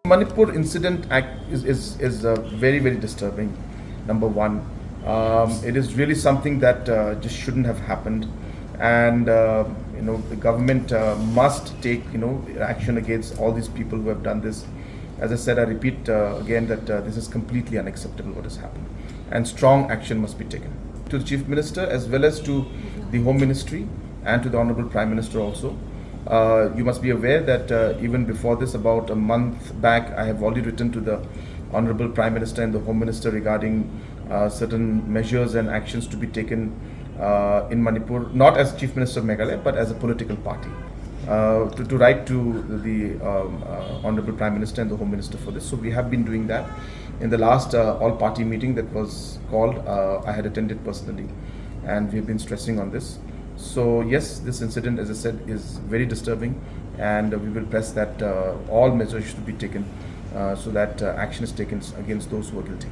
Manipur incident is very, very disturbing. Number one, it is really something that just shouldn't have happened, and the government must take action against all these people who have done this. As I said, I repeat again that this is completely unacceptable what has happened, and strong action must be taken to the Chief Minister as well as to the Home Ministry and to the Honorable Prime Minister also. You must be aware that even before this, about a month back, I have already written to the Honorable Prime Minister and the Home Minister regarding certain measures and actions to be taken in Manipur, not as Chief Minister of Meghalaya, but as a political party. To write to the Honorable Prime Minister and the Home Minister for this. So we have been doing that. In the last all-party meeting that was called, I had attended personally, and we have been stressing on this. So yes, this incident, as I said, is very disturbing, and we will press that all measures should be taken so that action is taken against those who are guilty.